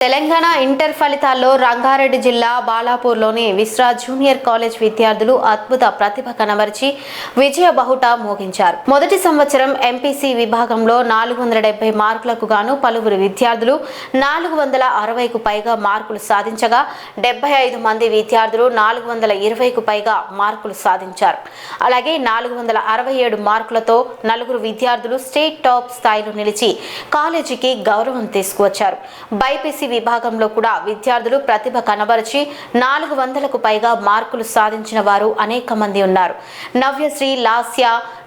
Telangana inter ఫలితాల్లో రంగారెడ్డి జిల్లా బాలాపూర్లోని విశ్రా junior college విద్యార్థులు అద్భుత ప్రతిభ కనబరిచి విజయ బహుట మోగించారు. మొదటి సంవత్సరం ఎంపీసీ విభాగంలో 470 మార్కులకు గాను పలువురు విద్యార్థులు 460కు పైగా మార్కులు సాధించగా 75 మంది విద్యార్థులు 420కు పైగా మార్కులు సాధించారు. అలాగే 467 మార్కులతో నలుగురు విద్యార్థులు స్టేట్ టాప్ స్థాయిలో నిలిచి కాలేజీకి గౌరవం తీసుకువచ్చారు. బైపీసీ విభాగంలో కూడా విద్యార్థులు ప్రతిభ కనబరిచి 400కు పైగా మార్కులు సాధించిన వారు అనేక మంది ఉన్నారు. నవ్యశ్రీ లాస్య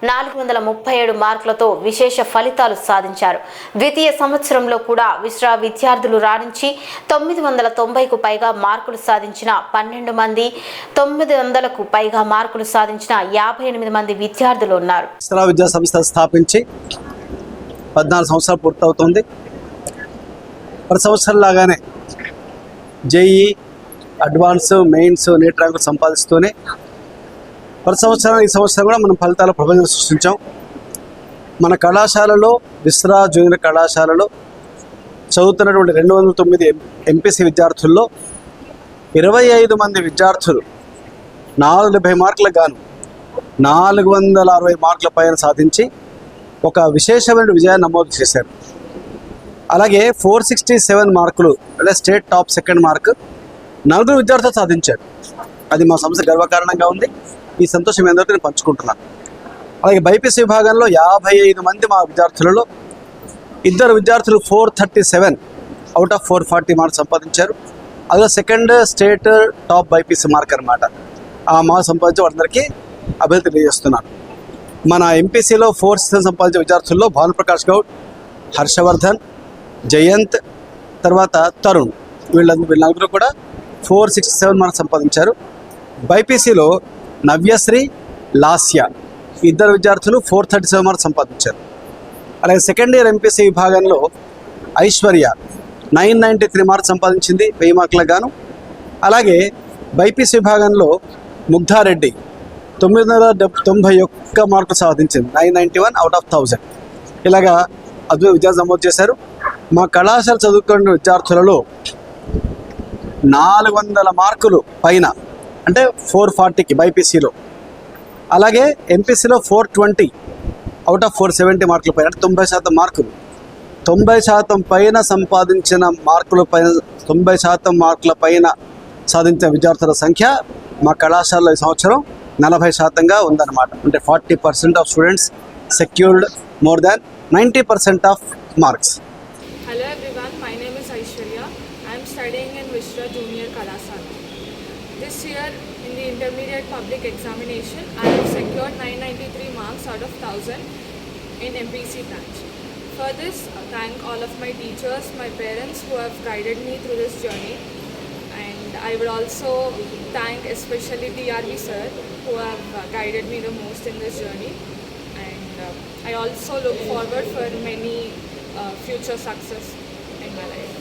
437 మార్కులతో విశేష ఫలితాలు సాధించారు. ద్వితీయ సంవత్సరంలో కూడా విశ్రా విద్యార్థులు రాణించి 990కు పైగా మార్కులు సాధించిన 12 మంది, 900కు పైగా మార్కులు సాధించిన 58 మంది విద్యార్థులు ఉన్నారు. విశ్రా విద్యా సంస్థ స్థాపించి 14 సంవత్సరాలు పూర్తవుతుంది. ప్రతి సంవత్సరం లాగానే జేఈ, అడ్వాన్స్, మెయిన్స్, నీట్ ర్యాంకులు సంపాదిస్తూనే ప్రతి సంవత్సరం ఈ సంవత్సరం కూడా మనం ఫలితాల ప్రపంచం సృష్టించాం. మన కళాశాలలో విశ్రా జూనియర్ కళాశాలలో చదువుతున్నటువంటి 209 ఎంపీసీ విద్యార్థుల్లో 25 మంది విద్యార్థులు 470 మార్కులకు గాను 460 మార్కుల పైన సాధించి ఒక విశేషమైన విజయాన్ని నమోదు చేశారు. అలాగే 467 మార్కులు అంటే స్టేట్ టాప్ సెకండ్ మార్క్ నలుగురు విద్యార్థులు సాధించారు. అది మా సంస్థ గర్వకారణంగా ఉంది. ఈ సంతోషం ఏంటంటే నేను పంచుకుంటున్నాను. అలాగే బైపీసీ విభాగంలో 55 మంది మా విద్యార్థులలో ఇద్దరు విద్యార్థులు 437 అవుట్ ఆఫ్ 440 మార్క్స్ సంపాదించారు. అదే second state top BiPC mark అనమాట. ఆ మార్క్స్ సంపాదించి వాళ్ళందరికీ అభివృద్ధి తెలియజేస్తున్నాను. మన ఎంపీసీలో 467 సంపాదించే విద్యార్థుల్లో భానుప్రకాష్ గౌడ్, హర్షవర్ధన్, జయంత్, తర్వాత తరుణ్, వీళ్ళ నలుగురు కూడా 467 మార్క్స్ సంపాదించారు. బైపీసీలో నవ్యశ్రీ, లాస్య ఇద్దరు విద్యార్థులు 437 మార్క్స్ సంపాదించారు. అలాగే సెకండ్ ఇయర్ ఎంపీసీ విభాగంలో ఐశ్వర్య 993 మార్క్స్ సంపాదించింది 1000 మార్కులకు గాను. అలాగే బైపీసీ విభాగంలో ముగ్ధారెడ్డి 991 మార్కులు సాధించింది 991 అవుట్ ఆఫ్ 1000. ఇలాగా అద్భుత విద్యార్థులు నమోదు చేశారు. మా కళాశాల చదువుకున్న విద్యార్థులలో 400 మార్కులు పైన అంటే 440కి బైపీసీలో, అలాగే ఎంపీసీలో 420 అవుట్ ఆఫ్ 470 మార్కుల పైన అంటే 90% మార్కులు, 90% పైన సంపాదించిన మార్కుల పైన 90% మార్కుల పైన సాధించిన విద్యార్థుల సంఖ్య మా కళాశాలలో ఈ సంవత్సరం 40%గా ఉందన్నమాట. అంటే 40% of students secured more than 90% of marks. Hello everyone, my name is Aishwarya. I am studying in Vishra Junior Kalasana. This year in the intermediate public examination, I have secured 993 marks out of 1000 in MPC branch. For this, thank all of my teachers, my parents who have guided me through this journey. And I would also thank especially DRV sir who have guided me the most in this journey. And I also look forward for many future success in my life.